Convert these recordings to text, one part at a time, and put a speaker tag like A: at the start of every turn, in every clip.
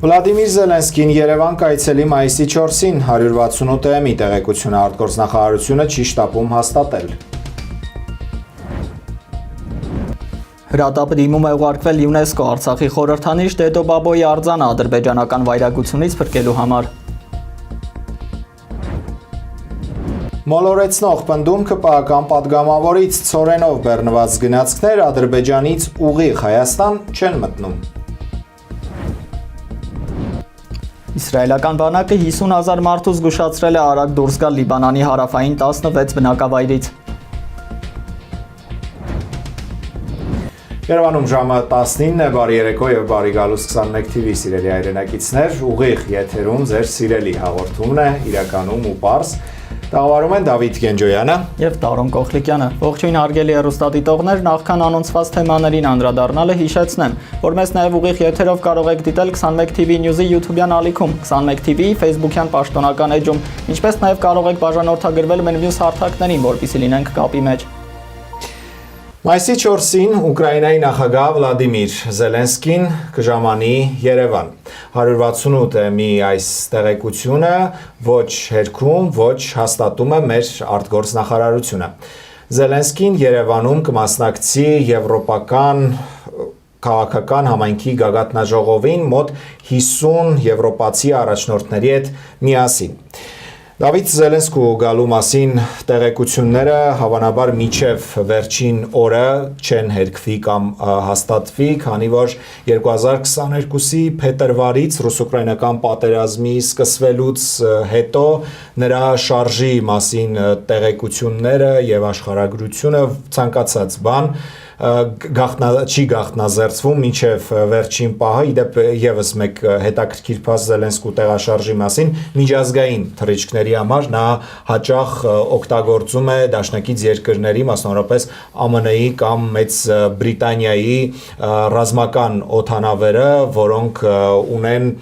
A: Վլադիմիր Զելենսկին Երևան կայցելի մայիսի 4-ին 168-ի տեղեկությունը արտգործնախարարությունը չի շտապում հաստատել։
B: Հրատապը դիմում է ուղարկվել ՅՈՒՆԵՍԿՕ Արցախի խորհրդանիշ Դեդո Բաբոյի արձանը ադրբեջանական վայրագությունից փրկելու համար։
A: Մոլորեցնող պնդում ԿՊԱ-ական պատգամավորից ցորենով բեռնված գնացքներ Ադրբեջանից ուղիղ Հայաստան չեն մտնում։
B: Իսրայելական բանակը 50,000 մարդու զգուշացրել է արագ դուրս գալ Լիբանանի հարավային 16 բնակավայրից։
A: Երևանում ժամը 19 է, բարի երեկո եւ բարի գալուս 21 TV սիրելի հայրենակիցներ, ուղիղ եթերում ձեր սիրելի հաղորդումն է, իրականում ու պարզ։ Տաղավարում են Դավիթ Գենջոյանը
B: եւ Տարոն Կողլիկյանը։ Ողջույն հարգելի հեռուստադիտողներ, նախքան անոնցված թեմաներին անդրադառնալը հիշեցնեմ, որ մեզ նաեւ ուղիղ եթերով կարող եք դիտել 21 TV News-ի YouTube-յան ալիքում, 21 TV-ի Facebook-յան պաշտոնական էջում, ինչպես նաեւ կարող եք բաժանորդագրվել մեր մյուս հարթակներին, որպեսզի լինենք կապի մեջ։
A: Մայիսի 4-ին Ուկրաինայի նախագահ Վլադիմիր Զելենսկին կժամանի Երևան։ 168-ի այս տեղեկությունը ոչ հերքում, ոչ հաստատում է մեր արտգործնախարարությունը։ Զելենսկին Երևանում կմասնակցի եվրոպական քաղաքական համայնքի գագաթնաժողովին մոտ 50 եվրոպացի առաջնորդների հետ միասին։ Դավիթ Զելենսկու գալու մասին տեղեկությունները հավանաբար մինչև վերջին օրը չեն հերքվի կամ հաստատվի, քանի որ 2022-ի փետրվարից ռուս-ուկրաինական պատերազմի սկսվելուց հետո նրա շարժի մասին տեղեկությունները եւ աշխարհագրությունը ցանկացած բան չի գաղտնազերծվում մինչև վերջին պահը, իդեպ եւս մեկ հետաքրքիր փաստ Զելենսկու տեղաշարժի մասին միջազգային թռիչքների համար նա հաճախ օգտագործում է դաշնակից երկրների, մասնավորապես ԱՄՆ-ի կամ Մեծ Բրիտանիայի ռազմական օդանավերը, որոնք ունեն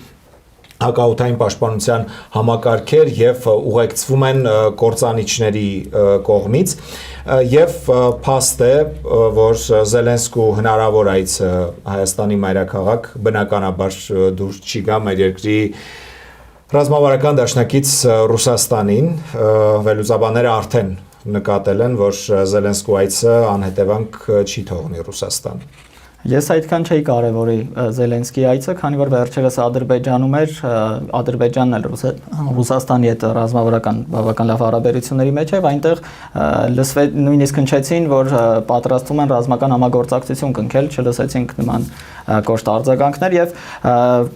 A: հակաօդային պաշտպանության համակարգեր եւ ուղեկցվում են կործանիչների կողմից եւ փաստ է, որ Զելենսկու հնարավոր այց Հայաստանի մայրաքաղաք բնականաբար դուրս չի գա մեր երկրի ռազմավարական դաշնակից Ռուսաստանին, վերլուծաբանները արդեն նկատել են, որ Զելենսկու այցը անհետևանք չի թողնի Ռուսաստան։
B: Ես այդքան չէի կարևորի Զելենսկի այցը, քանի որ վերջերս Ադրբեջանում էր, Ադրբեջանն էլ Ռուսաստանի հետ ռազմավարական բավական լավ հարաբերությունների մեջ է, այնտեղ նույնիսկ հնչեցին, որ պատրաստվում են ռազմական համագործակցություն կնքել, չլսեցինք նման կոշտ արձագանքներ եւ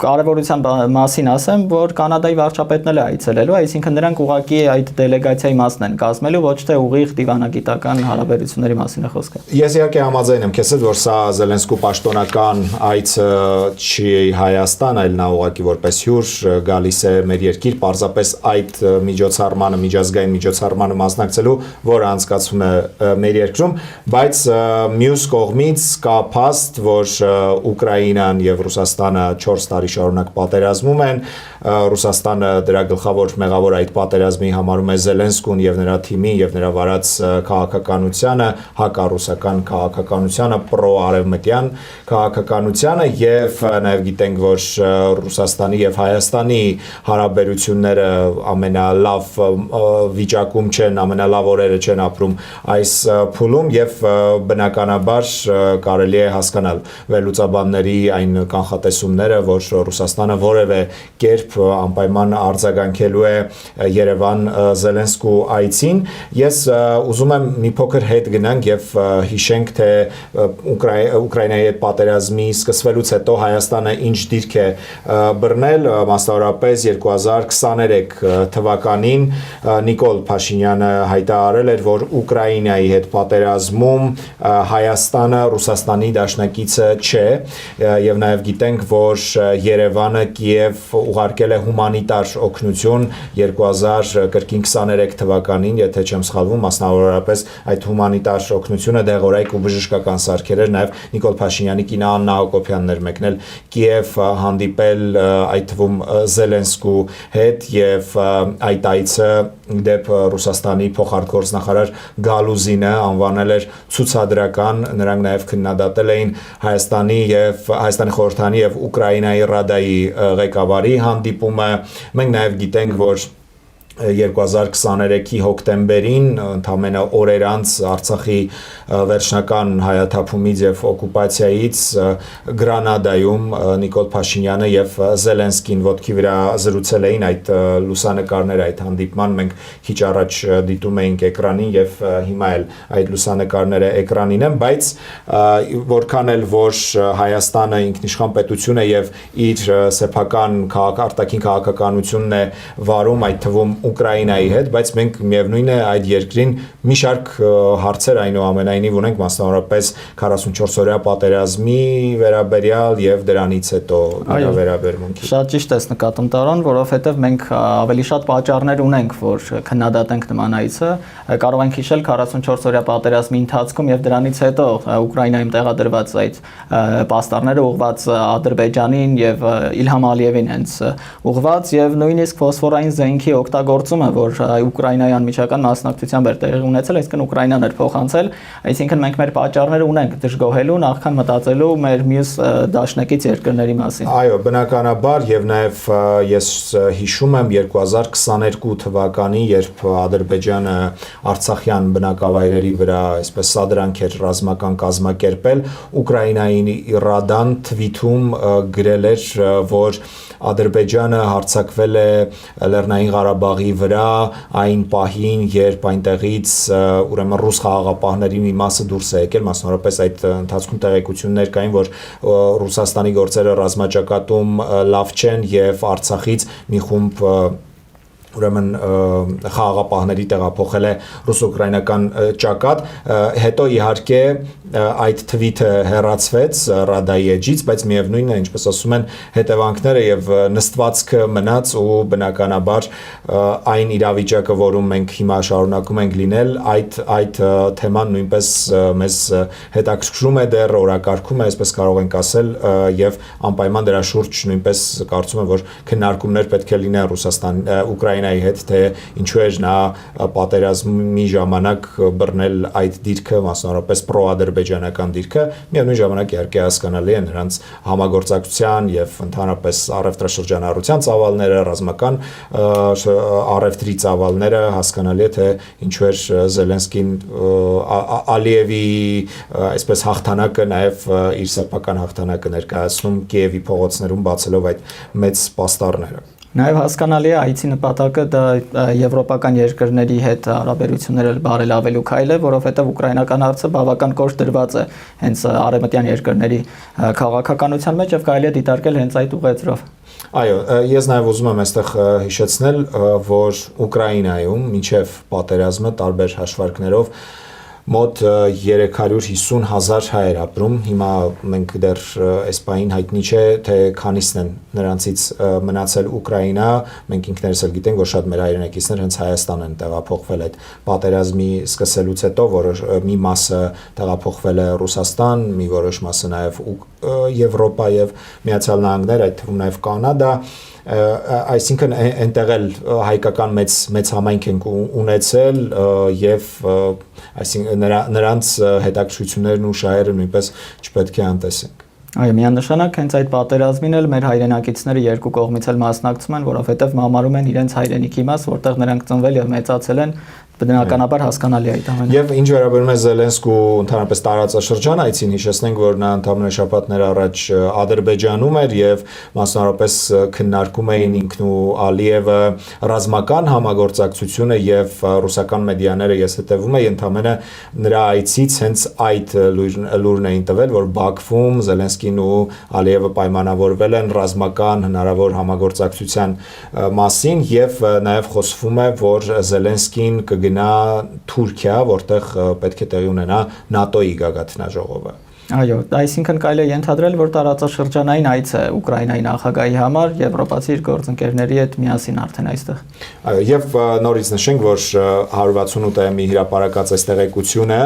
B: կարևորության մասին ասեմ, որ Կանադայի վարչապետն էլ է այցելելու, այսինքն նրանք ուղղակի այդ դելեգացիայի մասն են կազմելու, ոչ թե ուղիղ դիվանագիտական հարաբերությունների մասին է խոսքը։
A: Ես իհարկե համաձայն եմ քեզ հետ, որ սա Զելենսկու պաշտոնական այցը չի Հայաստան, այլ նա ուղղակի որպես հյուր գալիս է մեր երկիր, պարզապես այդ միջոցառմանը, միջազգային միջոցառմանը մասնակցելու, որը անցկացվում է մեր երկրում, բայց մյուս կողմից կա փաստ, որ Ուկրաինան եւ Ռուսաստանը 4 տարի շարունակ պատերազմում են, Ռուսաստանը դրա գլխավոր մեղավոր այդ պատերազմի համարում է Զելենսկուն եւ նրա թիմին եւ նրա վարած քաղաքականությանը, հակառուսական քաղաքականությանը, պրոարևմտյան քաղաքականությանը եւ նաեւ գիտենք, որ Ռուսաստանի եւ Հայաստանի հարաբերությունները ամենալավ վիճակում չեն, ամենալավ օրերը չեն ապրում այս փուլում եւ բնականաբար կարելի է հասկանալ վերլուծաբանների այն կանխատեսումները, որ Ռուսաստանը որևէ կերպ անպայման արձագանքելու է Երևան Զելենսկու այցին։ Ես ուզում եմ մի փոքր հետ գնանք եւ հիշենք, թե Ուկրաինայի հետ պատերազմի սկսվելուց հետո Հայաստանը ինչ դիրք է բռնել, մասնավորապես 2023 թվականին Նիկոլ Փաշինյանը հայտարարել էր, որ Ուկրաինայի հետ պատերազմում Հայաստանը Ռուսաստանի դաշնակիցը չէ եւ նաեւ գիտենք, որ Երևանը Կիև ուղարկել ուղարկել է հումանիտար օգնություն 2023 թվականին, եթե չեմ սխալվում, մասնավորապես այդ հումանիտար օգնությունը դեղորայք ու բժշկական սարքեր էր, նաև Նիկոլ Փաշինյանի կինը Աննա Հակոբյանն էր մեկնել Կիև հանդիպել այդ թվում Զելենսկու հետ եւ այդ այցը դեպ Ռուսաստանի փոխարտգործնախարար Գալուզինը անվանել էր ցուցադրական, նրանք նաև քննադատել էին Հայաստանի խորհրդանի եւ Ուկրաինայի Ռադայի ղեկավարի հանդիպումը։ Մենք նաև գիտենք, որ 2023-ի հոկտեմբերին ընդամենը օրեր անց Արցախի վերջնական հայաթափումից եւ օկուպացիայից Գրանադայում Նիկոլ Փաշինյանը եւ Զելենսկին ոտքի վրա զրուցել էին այդ լուսանկարները այդ հանդիպման մենք քիչ առաջ դիտում էինք էկրանին եւ հիմա էլ այդ լուսանկարները էկրանին են, բայց որքան էլ որ Հայաստանը ինքնիշխան պետություն է եւ իր սեփական արտաքին քաղաքականությունն է վարում այդ թվում Ուկրաինայի հետ, բայց մենք միևնույն է այդ երկրին մի շարք հարցեր այնուամենայնիվ ունենք, մասնավորապես 44-օրյա պատերազմի վերաբերյալ եւ դրանից հետո նրա վերաբերմունքի։
B: Շատ ճիշտ ես նկատում Տարոն, որովհետեւ մենք ավելի շատ պատճառներ ունենք, որ քննադատենք նման այցը, կարող ենք հիշել 44-օրյա պատերազմի ընթացքում եւ դրանից հետո Ուկրաինայում տեղադրված այդ պաստառները ուղղված Ադրբեջանին եւ Իլհամ Ալիևին հենց ուղղված եւ նույնիսկ ֆոսֆորային զենքի օգտագործումը, որ Ուկրաինայի անմիջական մասնակցությամբ էր տեղի ունեցել, այսինքն Ուկրաինան էր փոխանցել, այսինքն մենք մեր պատճառները ունենք դժգոհելու, նախքան մտածելու մեր մյուս դաշնակից երկրների մասին։
A: Այո, բնականաբար եւ նաեւ ես հիշում եմ 2022 թվականին, երբ Ադրբեջանը Արցախյան բնակավայրերի վրա այսպես սադրանք էր ռազմական կազմակերպել, Ուկրաինայի Ռադան թվիթում գրել էր, որ Ադրբեջանը հարձակվել է Լեռնային Ղարաբաղի վրա այն պահին, երբ այնտեղից ուրեմն ռուս խաղաղապահների մի մասը դուրս է եկել, մասնավորապես այդ ընթացքում տեղեկություններ կային, որ Ռուսաստանի գործերը ռազմաճակատում լավ չեն եւ Արցախից մի խումբ ուրեմն խաղաղապահների տեղափոխել է ռուս-ուկրաինական ճակատ, հետո իհարկե այդ թվիթը հեռացվեց Ռադայի էջից, բայց միևնույնն է, ինչպես ասում են, հետևանքները եւ նստվածքը մնաց ու բնականաբար այն իրավիճակը, որում մենք հիմա շարունակում ենք լինել, այդ թեման նույնպես մեզ հետաքրքրում է դեռ օրակարգում է, այսպես կարող ենք ասել, եւ անպայման դրա շուրջ նույնպես կարծում եմ, որ քննարկումներ պետք է լինեն Ուկրաինայի հետ, թե ինչու է նա պատերազմի ժամանակ բռնել այդ դիրքը, մասնավորապես պրոադրբեջանական դիրքը, միևնույն ժամանակ իհարկե հասկանալի է նրանց համագործակցության եւ ընդհանրապես առևտրաշրջանառության ծավալները, ռազմական առևտրի ծավալները, հասկանալի է թե ինչու է Զելենսկին Ալիևի այսպես հաղթանակը նաեւ իր սեփական հաղթանակը ներկայացնում Կիևի փողոցներում բացելով այդ մեծ պաստառները։
B: Նաև հասկանալի է այցի նպատակը դա եվրոպական երկրների հետ հարաբերությունները բարելավելու քայլ է, որովհետև ուկրաինական հարցը բավական կոշտ դրված է հենց արևմտյան երկրների քաղաքականության մեջ եւ կարելի է դիտարկել հենց այդ ուղերձով։
A: Այո, ես նաև ուզում եմ այստեղ հիշեցնել, որ Ուկրաինայում մինչև պատերազմը տարբեր հաշվարկներով մոտ 350,000 հայեր ապրում, հիմա մենք դեռ այս պահին հայտնի չէ, թե քանիսն են նրանցից մնացել Ուկրաինա, մենք ինքներս էլ գիտենք, որ շատ մեր հայրենակիցներ հենց Հայաստան են տեղափոխվել այդ պատերազմի սկսելուց հետո, մի մասը տեղափոխվել է Ռուսաստան, մի որոշ մասը նաև Եվրոպա եւ Միացյալ Նահանգներ, այդ թվում նաև Կանադա, այսինքն այնտեղ էլ հայկական մեծ համայնք են ունեցել եւ այսինքն նրանց հետաքրքրություններն ու շահերը նույնպես չպետք է անտեսենք։
B: Այո, միանշանակ հենց այդ պատերազմին էլ մեր հայրենակիցները երկու կողմից էլ մասնակցում են, որովհետև համարում են իրենց հայրենիքի մաս, որտեղ նրանք ծնվել եւ մեծացել են, բնականաբար հասկանալի է այդ ամենը։ Եվ
A: ինչ վերաբերում է Զելենսկու ընդհանրապես տարածաշրջան այցին, հիշեցնենք, որ նա ընդամենը շաբաթներ առաջ Ադրբեջանում էր եւ մասնավորապես քննարկում էին ինքն ու Ալիևը ռազմական համագործակցությունը եւ ռուսական մեդիաները ես հետեւում եմ ընդամենը նրա այցից հենց այդ լուրն էին տվել, որ Բաքվում Զելենսկին ու Ալիևը պայմանավորվել են ռազմական հնարավոր համագործակցության մասին եւ նաեւ խոսվում է, որ Զելենսկին գնա Թուրքիա, որտեղ պետք է տեղի ունենա ՆԱՏՕ-ի գագաթնաժողովը։
B: Այո, այսինքն կարելի է ենթադրել, որ տարածաշրջանային այց է Ուկրաինայի նախագահի համար եվրոպացի իր գործընկերների հետ միասին արդեն այստեղ։
A: Այո, եւ նորից նշենք, որ 168-ի հրապարակած այս տեղեկությունը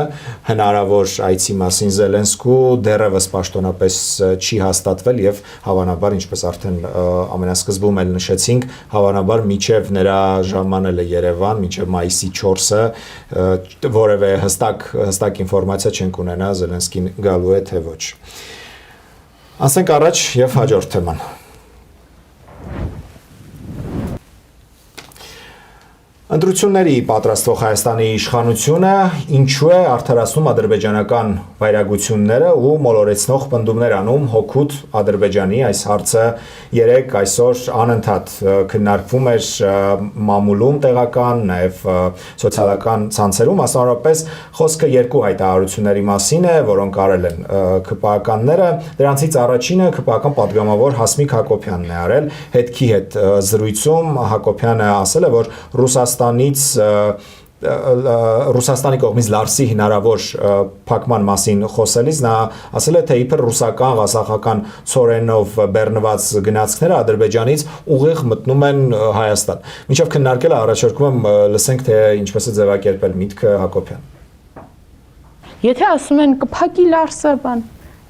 A: հնարավոր այցի մասին Զելենսկու դեռևս պաշտոնապես չի հաստատվել եւ հավանաբար, ինչպես արդեն ամենասկզբում էլ նշեցինք, հավանաբար միջև նրա ժամանելը Երևան, միջև մայիսի 4-ը որևէ հստակ ինֆորմացիա չենք ունենա Զելենսկին գալու է թե ոչ։ Անցնենք առաջ եւ հաջորդ թեման։ Ընտրությունների պատրաստող Հայաստանի իշխանությունը ինչու է արդարացնում ադրբեջանական վայրագությունները ու մոլորեցնող պնդումներ անում հօգուտ Ադրբեջանի, այս հարցը երեք այսօր անընդհատ քննարկվում էր մամուլում տեղական, նաև սոցիալական ցանցերում, մասնավորապես խոսքը երկու հայտարարությունների մասին է, որոնք արել են ԿՊԱ-ականները, դրանցից առաջինը ԿՊԱ-ական պատգամավոր Հասմիկ Հակոբյանն է արել, հետքի հետ զրույցում Հակոբյանը ասել է, որ Ռուսաստանի կողմից Լարսի հնարավոր փակման մասին խոսելիս նա ասել է, թե իբր ռուսական, ղազախական ցորենով բեռնված գնացքները Ադրբեջանից ուղիղ մտնում են Հայաստան։ Մինչև քննարկելը առաջարկում եմ լսենք, թե ինչպես է ձևակերպել միտքը Հակոբյան։
C: Եթե ասում են կփակի Լարսը,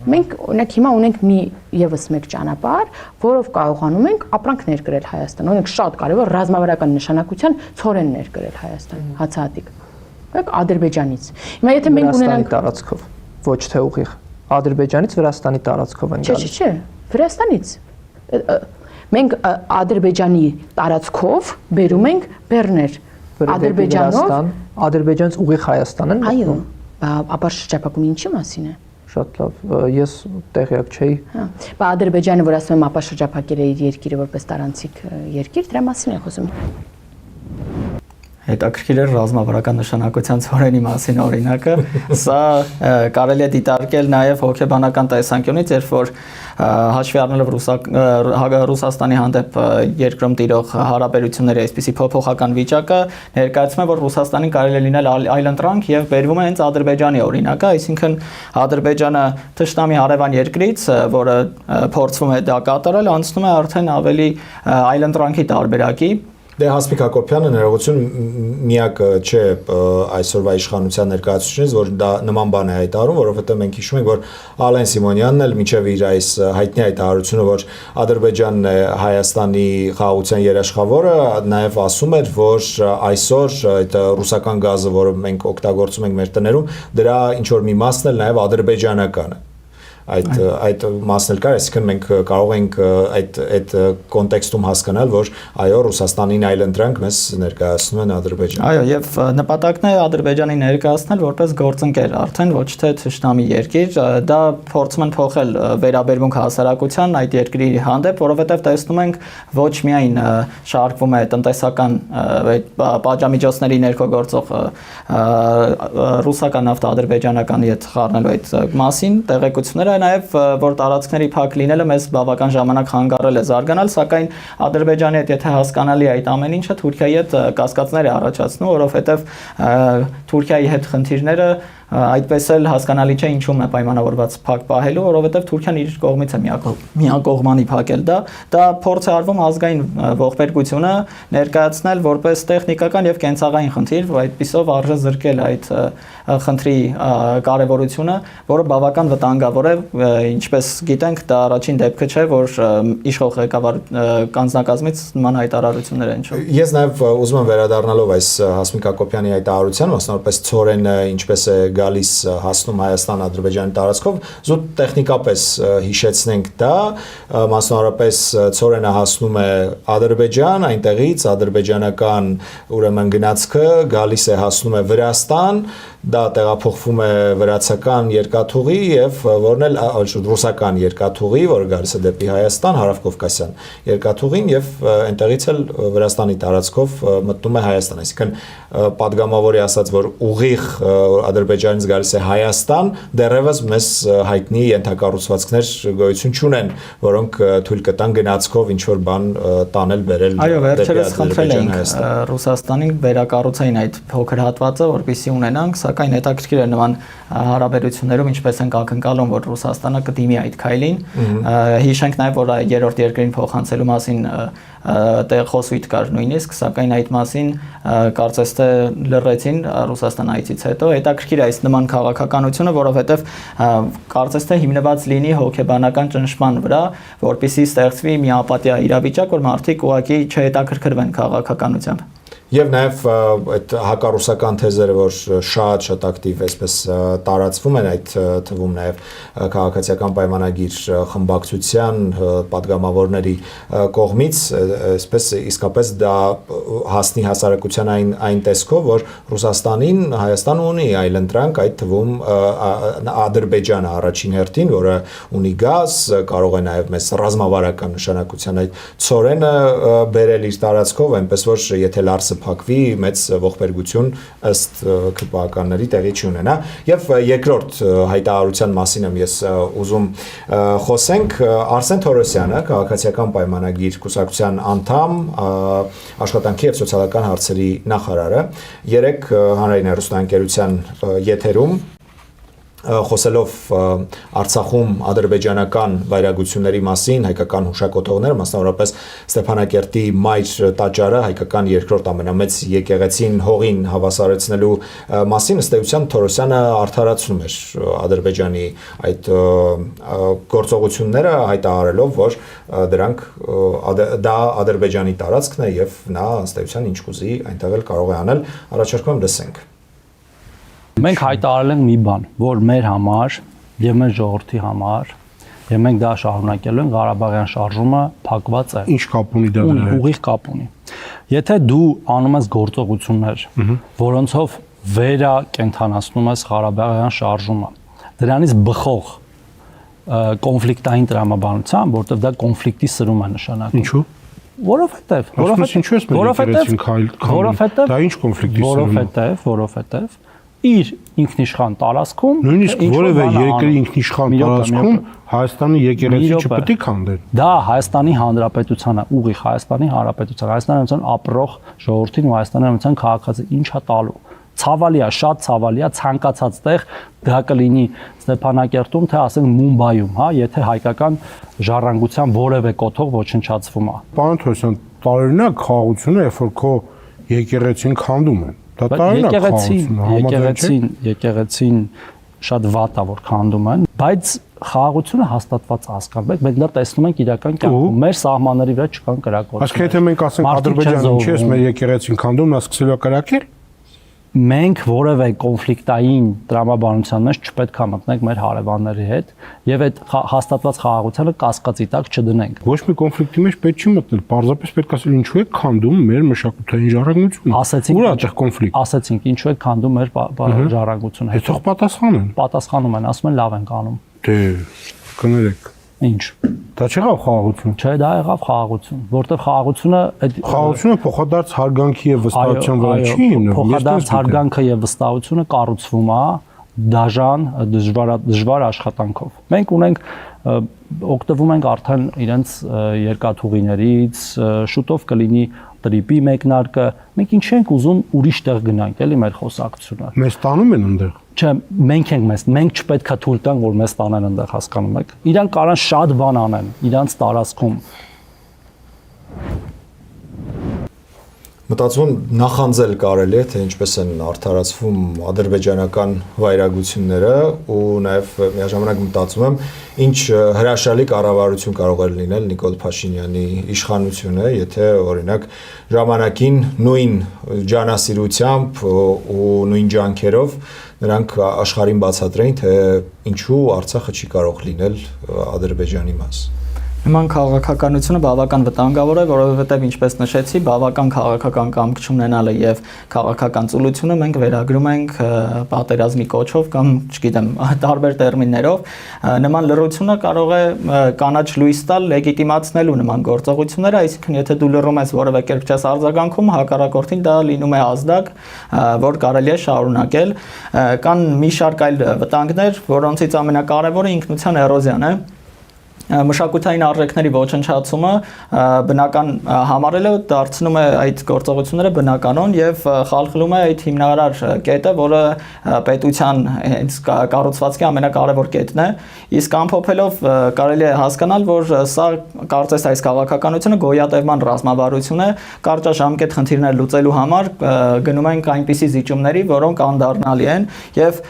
C: մենք օրինակ հիմա ունենք եւս մեկ ճանապարհ, որով կարողանում ենք ապրանք ներկրել Հայաստան։ Օրինակ շատ կարևոր ռազմավարական նշանակության ցորեն ներկրել Հայաստան, հացահատիկ։ Օրինակ Ադրբեջանից։ Հիմա եթե մենք ունենանք
D: տարածքով, ոչ թե ուղիղ Ադրբեջանից Վրաստանի տարածքով են գալիս։
C: Չէ, Վրաստանից։ Մենք Ադրբեջանի տարածքով բերում ենք բեռներ։
D: Ադրբեջանից ուղիղ Հայաստան են։
C: Այո, ապա շրջափակումը ինչի մասին է։
D: Շատ լավ, ես տեղյակ չէի։
C: Բա Ադրբեջանը, որ ասում եմ, ապա շրջափակել է իր երկիրը որպես տարանցիկ երկիր, դրա մասին է խոսում։
B: Հետաքրքիր է ռազմավարական նշանակության ցորենի մասին օրինակը։ Սա կարելի է դիտարկել նաև հոգեբանական տեսանկյունից, երբ որ հաշվի առնելով Ռուսաստանի հանդեպ երկրում տիրող հարաբերությունների այսպիսի փոփոխական վիճակը, ներկայացնում է, որ Ռուսաստանին կարելի է լինել այլընտրանք եւ բերվում է հենց Ադրբեջանի օրինակը, այսինքն Ադրբեջանը թշնամի հարևան երկրից, որը փորձվում է դա կատարել, անցնում է արդեն ավելի այլընտրանքի տարբերակի։
A: Դե Հասմիկ Հակոբյանը ներողություն միակը չէ այսօրվա իշխանության ներկայացուցիչներից, որ դա նման բան է հայտարարում, որովհետև մենք հիշում ենք, որ Ալեն Սիմոնյանն էլ մինչև իր այս հայտնի հայտարարությունը, որ Ադրբեջանն է Հայաստանի խաղաղության երաշխավորը, նաև ասում էր, որ այսօր այդ ռուսական գազը, որը մենք օգտագործում ենք մեր տներում, դրա ինչ որ մի մասն էլ նաև ադրբեջանական է։ Այդ մասն էլ կար, այսինքն մենք կարող ենք այդ կոնտեքստում հասկանալ, որ այո, Ռուսաստանին այլընտրանք մեզ ներկայացնում են Ադրբեջանը։
B: Այո, եւ նպատակն է Ադրբեջանի ներկայացնել որպես գործընկեր, արդեն ոչ թե թշնամի երկիր, դա փորձում են փոխել վերաբերմունք հասարակության այդ երկրի հանդեպ, որովհետեւ տեսնում ենք ոչ միայն շարքվում է տնտեսական պատժամիջոցների ներքո գործող ռուսական նավթը ադրբեջանական հետ խառնելու այդ մասին տեղեկությունները նաև որ տարածքների փակ լինելը մեզ բավական ժամանակ խանգարել է զարգանալ, սակայն Ադրբեջանի հետ եթե հասկանալի է այդ ամեն ինչը Թուրքիայի հետ կասկածներ է առաջացնում, որովհետև Թուրքիայի հետ խնդիրները այդպես էլ հասկանալի չէ ինչու՞մ է պայմանավորված փակ պահելու, որովհետև Թուրքիան իր կողմից է միակողմանի փակել դա փորձ է արվում ազգային ողբերգությունը ներկայացնել որպես տեխնիկական եւ կենցաղային խնդիր, այդպիսով արժե զրկել այդ խնդրի կարևորությունը, որը բավական վտանգավոր է, ինչպես գիտենք, դա առաջին դեպքը չէ, որ իշխող ղեկավար կանձնակազմից նման հայտարարություններ են շուտ։
A: Ես նաև ուզում եմ վերադառնալով այս Հասմիկ Հակոբյանի հայտարարության, մասնավորապես ցորենը ինչպես է գալիս հասնում Հայաստան Ադրբեջանի տարածքով, զուտ տեխնիկապես հիշեցնենք դա, մասնավորապես ցորենը հասնում է Ադրբեջան, այնտեղից ադրբեջանական ուրեմն գնացքը գալիս է հասնում է Վրաստան, դա տեղափոխվում է վրացական երկաթուղի եւ որն ստեղծվել ռուսական երկաթուղի, որը գալիս է դեպի Հայաստան, հարավկովկասյան երկաթուղին եւ այնտեղից էլ Վրաստանի տարածքով մտնում է Հայաստան, այսինքն падգամավորի ասած, որ ուղիղ Ադրբեջանից գալիս է Հայաստան, դեռևս մեզ հայտնի ենթակառուցվածքներ գոյություն չունեն, որոնք թույլ կտան գնացքով ինչ որ բան տանել բերել։
B: Այո, վերջերս խնդրել էինք Ռուսաստանին վերակառուցային այդ փոքր հատվածը, որպեսզի ունենանք, սակայն հետաքրքիր է նման հարաբերություններում ինչպես ենք ակնկալում, որ Ռուսաստանը կդիմի այդ քայլին։ Հիշենք նաև, որ երրորդ երկրին փոխանցելու մասին տեղ խոսույթ կար նույնիսկ, սակայն այդ մասին կարծես թե լռեցին Ռուսաստան այցից հետո։ Հետաքրքիր է այս նման քաղաքականությունը, որովհետև կարծես թե հիմնված լինի հոգեբանական ճնշման վրա, որպեսզի ստեղծվի մի ապատիա իրավիճակ, որ մարդիկ ուղղակի չհետաքրքրվեն քաղաքականությամբ։
A: Եվ նաև այդ հակառուսական թեզերը, որ շատ ակտիվ այսպես տարածվում են, այդ թվում նաև քաղաքացիական պայմանագիր խմբակցության падգամավորների կողմից, այսպես իսկապես դա հասնի հասարակության այն տեսքով, որ Ռուսաստանին Հայաստանը ունի այլընտրանք, այդ թվում Ադրբեջանը առաջին հերթին, որը ունի գազ, կարող է նաև մեծ ռազմավարական նշանակության այդ ծորենը բերել իր տարածքով, այնպես որ եթե Լարսը փակվի, մեծ ողբերգություն ըստ քրեականների տեղի չունենա։ Եվ երկրորդ հայտարարության մասին եմ ես ուզում խոսենք, Արսեն Թորոսյանը, քաղաքացիական պայմանագիր կուսակցության անդամ, աշխատանքի եւ սոցիալական հարցերի նախարարը, երեք հանրային հեռուստաընկերության եթերում խոսելով Արցախում ադրբեջանական վայրագությունների մասին, հայկական հուշակոթողները, մասնավորապես Ստեփանակերտի մայր տաճարը, հայկական երկրորդ ամենամեծ եկեղեցին հողին հավասարեցնելու մասին, ըստ էության Թորոսյանը արդարացնում էր Ադրբեջանի այդ գործողությունները, հայտարարելով, որ դրանք դա Ադրբեջանի տարածքն է եւ նա ըստ էության ինչ կուզի այնտեղ էլ կարող է անել, առաջարկում եմ լսենք։
E: Մենք հայտարարել ենք մի բան, որ մեր համար եւ մեր ժողովրդի համար եւ մենք դա շարունակելու ենք, Ղարաբաղյան շարժումը փակված է։
F: Ինչ կապ ունի դա դրա հետ։
E: Ուղիղ կապ ունի։ Եթե դու անում ես գործողություններ, որոնցով վերակենդանացնում ես Ղարաբաղյան շարժումը, դրանից բխող կոնֆլիկտային տրամաբանությամբ, որտեղ դա կոնֆլիկտի սրում է նշանակում։ Ինչու՞։ Որովհետեւ
F: դա ինչ կոնֆլիկտի սրում է։
E: Որովհետեւ իր ինքնիշխան տարածքում
F: նույնիսկ որևէ երկրի ինքնիշխան տարածքում Հայաստանի եկեղեցի չպետք է քանդեն։
E: Դա Հայաստանի Հանրապետությանը, ուղիղ Հայաստանի Հանրապետության, Հայաստանի Հանրապետության ապրող ժողովրդին ու Հայաստանի Հանրապետության քաղաքացի ինչա տալու։ Ցավալի է, շատ ցավալի է, ցանկացած տեղ դա կլինի Ստեփանակերտում, թե ասենք Մումբայում, հա, եթե հայկական ժառանգության որևէ կոթող ոչնչացվում է։
F: Պարոն Թորոսյան, տարօրինակ խաղաղությունը, երբ որ քո եկեղեցին քանդում են։
E: Եկեղեցին շատ վատ է, որ քանդում են, բայց խաղաղությունը հաստատված հասկանում եք, մենք դա տեսնում ենք իրական կյանքում, մեր սահմանների վրա չկան կրակոցներ։
F: Այսինքն եթե մենք ասենք Ադրբեջանը ինչի է մեր եկեղեցին քանդում, նա սկսելու է կրակել։
E: Մենք որևէ կոնֆլիկտային տրամաբանության մեջ չպետք է մտնենք մեր հարևանների հետ եւ այդ հաստատված խաղաղությանը կասկածի տակ չդնենք։
F: Ոչ մի կոնֆլիկտի մեջ պետք չի մտնել, պարզապես պետք է ասել ինչու է քանդում մեր մշակութային ժառանգությունը։ Ուր է այդտեղ կոնֆլիկտ։
E: Ասեցինք ինչու է քանդում մեր ժառանգությունը։
F: Հետո պատասխանեն։
E: Պատասխանում են, ասում են լավ ենք անում։
F: Դե կներեք։
E: Ինչ։
F: Դա չեղավ խաղաղություն։
E: Չէ, դա եղավ խաղաղություն, որտեղ խաղաղությունը
F: փոխադարձ հարգանքի եւ վստահության վրա չի հիմնվում։
E: Փոխադարձ հարգանքը եւ վստահությունը կառուցվում է դաժան, դժվար աշխատանքով։ Մենք ունենք օգտվում ենք արդեն իրենց երկաթուղիներից, շուտով կլինի տրիպի մեկնարկը, մենք ինչ ենք ուզում ուրիշ տեղ գնանք, էլի մեր խոսակցությունը։
F: Մեզ տանում են այնտեղ։
E: Չէ, մենք չպետք է թույլ տանք, որ մեզ տանեն այնտեղ, հասկանում եք։ Իրանք կարան շատ բան անեն իրանց տարածքում։
A: Մտածում նախանձել կարելի է, թե ինչպես են արդարացվում ադրբեջանական վայրագությունները ու նաև միաժամանակ մտածում եմ, ինչ հրաշալի կառավարություն կարող է լինել Նիկոլ Փաշինյանի իշխանությունը, եթե օրինակ ժամանակին նույն ջանասիրությամբ ու նույն ջանքերով նրանք աշխարհին բացատրեին, թե ինչու Արցախը չի կարող լինել Ադրբեջանի մաս։
B: Նման քաղաքականությունը բավական վտանգավոր է, որովհետև ինչպես նշեցի, բավական քաղաքական կամք չունենալը եւ քաղաքական ծուլությունը մենք վերագրում ենք պատերազմի կոչով կամ, չգիտեմ, տարբեր տերմիններով։ Նման լռությունը կարող է կանաչ լույս տալ լեգիտիմացնելու նման գործողությունները, այսինքն եթե դու լռում ես որևէ կերպ չես արձագանքում, հակառակորդին դա լինում է ազդակ, որ կարելի է շարունակել։ Կան մի շարք այլ վտանգներ, որոնցից ամենակարևորը ինքնության էրոզիան է։ Մշակութային արժեքների ոչնչացումը բնական համարելը դարձնում է այդ գործողությունները բնականon եւ խալխլում է այդ հիմնարար կետը, որը պետության հենց կառուցվածքի ամենակարևոր կետն է, իսկ ամփոփելով կարելի է հասկանալ, որ սա կարծես այս քաղաքականությունը գոյատևման ռազմավարություն է, կարճաժամկետ խնդիրներ լուծելու համար գնում ենք այնպիսի զիջումների, որոնք անդառնալի են եւ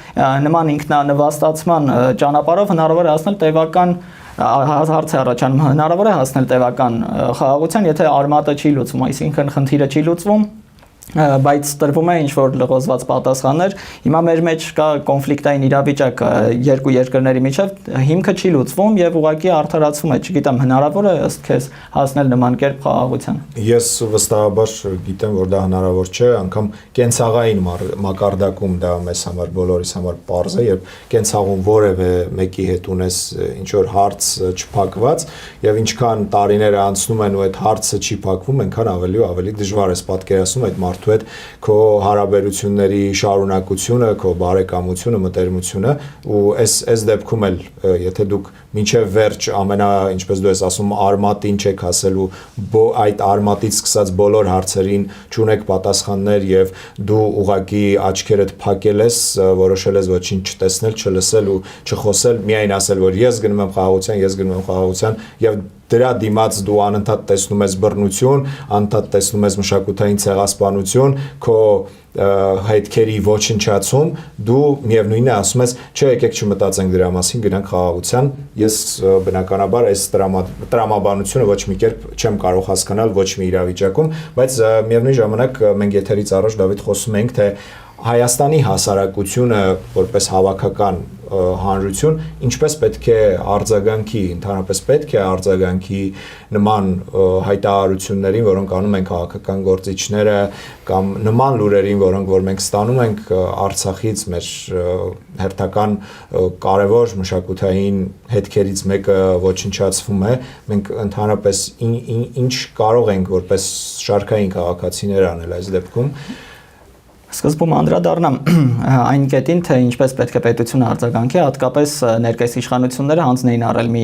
B: նման ինքնանվաստացման ճանապարհով հնարավոր է հասնել տևական հարց է առաջանում, հնարավոր է հասնել տևական խաղաղության, եթե արմատը չի լուծվում, այսինքն խնդիրը չի լուծվում, բայց տրվում է ինչ-որ լղոզված պատասխաններ։ Հիմա մեր մեջ կա կոնֆլիկտային իրավիճակ երկու երկրների միջև, հիմքը չի լուծվում եւ ուղղակի արդարացվում է, չգիտեմ, հնարավոր է ըստ քեզ հասնել նման կերպ խաղաղության։
A: Ես վստահաբար գիտեմ, որ դա հնարավոր չէ, անգամ կենցաղային մակարդակում դա մեզ համար բոլորիս համար պարզ է, երբ կենցաղում որևէ մեկի հետ ունես ինչ որ հարց չփակված եւ ինչքան տարիներ անցնում են ու այդ հարցը չի փակվում, այնքան ավելի ու ավելի դժվար է պատկերացնում այդ մարդու հետ քո հարաբերությունների շարունակությունը, քո բարեկամությունը, մտերմությունը ու այս դեպքում էլ եթե դուք մինչև վերջ ինչպես դու ես ասում արմատին չեք հասել ու այդ արմատից սկսած բոլոր հարցերին չունեք պատասխաններ եւ դու ուղակի աչքերդ փակել ես, որոշել ես ոչինչ չտեսնել, չլսել ու չխոսել, միայն ասել որ ես գնում եմ խաղաղության եւ դրա դիմաց դու անընդհատ տեսնում ես բռնություն, անընդհատ տեսնում ես մշակութային ցեղասպանություն, քո հետքերի ոչնչացում, դու միևնույնն է ասում ես, չէ, եկեք չմտածենք դրա մասին, գնանք խաղաղության։ Ես բնականաբար այս տրամաբանությունը ոչ մի կերպ չեմ կարող հասկանալ ոչ մի իրավիճակում, բայց միևնույն ժամանակ մենք եթերից առաջ Դավիթ խոսում ենք, թե Հայաստանի հասարակությունը որպես հավաքական հանրություն ինչպես պետք է արձագանքի, ընդհանրապես պետք է արձագանքի նման հայտարարություններին, որոնք անում են քաղաքական գործիչները կամ նման լուրերին, որոնք որ մենք ստանում ենք Արցախից մեր հերթական կարևոր մշակութային հետքերից մեկը ոչնչացվում է, մենք ընդհանրապես ինչ կարող ենք որպես շարքային քաղաքացիներ անել այս դեպքում։
B: Սկզբում անդրադառնամ այն կետին, թե ինչպես պետք է պետությունը արձագանքի, հատկապես ներկայիս իշխանությունները հանձն էին առել մի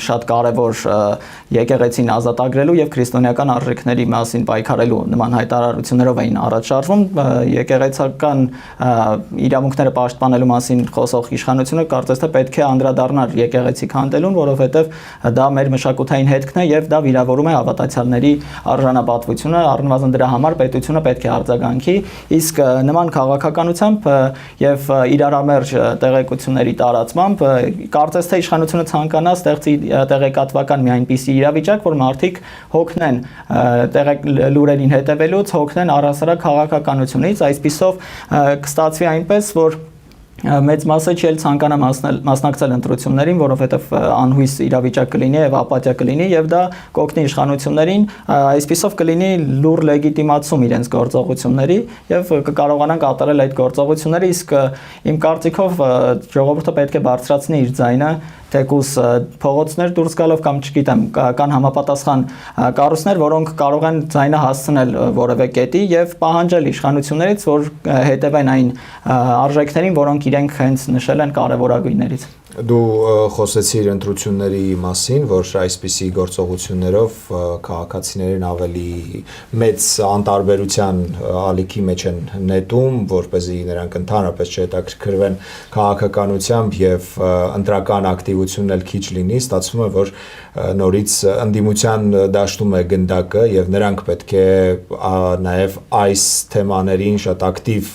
B: շատ կարևոր եկեղեցին ազատագրելու եւ քրիստոնեական արժեքների մասին պայքարելու նման հայտարարություններով էին առաջ շարժվում, եկեղեցական իրավունքները պաշտպանելու մասին խոսող իշխանությունը կարծես թե պետք է անդրադառնար եկեղեցի քանդելուն, որովհետեւ դա մեր մշակութային հետքն է եւ դա վիրավորում է հավատացյալների արժանապատվությունը, առնվազն դրա համար պետությունը պետք է արձագանքի։ Իսկ նման քաղաքականությամբ եւ իրարամերժ տեղեկությունների տարածմամբ կարծես թե իշխանությունը ցանկանա ստեղծի տեղեկատվական մի այնպիսի իրավիճակ, որ մարդիկ հոգնեն լուրերին հետևելուց, հոգնեն առհասարակ քաղաքականությունից, այսպիսով կստացվի այնպես, որ մեծ մասը չի ցանկանա մասնակցել ընտրություններին, որովհետև անհույս իրավիճակ կլինի եւ ապաթիա կլինի եւ դա կօգնի իշխանություններին, այսպիսով կլինի լուր լեգիտիմացում իրենց գործողությունների եւ կկարողանան կատարել այդ գործողությունները, իսկ իմ կարծիքով ժողովուրդը պետք է բարձրացնի իր ձայնը, թեկուզ փողոցներ դուրս գալով կամ չգիտեմ, կան համապատասխան կառույցներ, որոնք կարող են ձայնը հասցնել որևէ կետի եւ պահանջել իշխանություններից, որ հետևեն այն արժեքներին, որոնք իրենք հենց նշել են կարևորագույններից։
A: Դու խոսեցիր ընտրությունների մասին, որ այսպիսի գործողություններով քաղաքացիներին ավելի մեծ անտարբերության ալիքի մեջ են նետում, որպեսզի նրանք ընդհանրապես չհետաքրքրվեն քաղաքականությամբ եւ ընտրական ակտիվությունն էլ քիչ լինի, ստացվում է, որ նորից ընդդիմության դաշտում է գնդակը եւ նրանք պետք է նաեւ այս թեմաներին շատ ակտիվ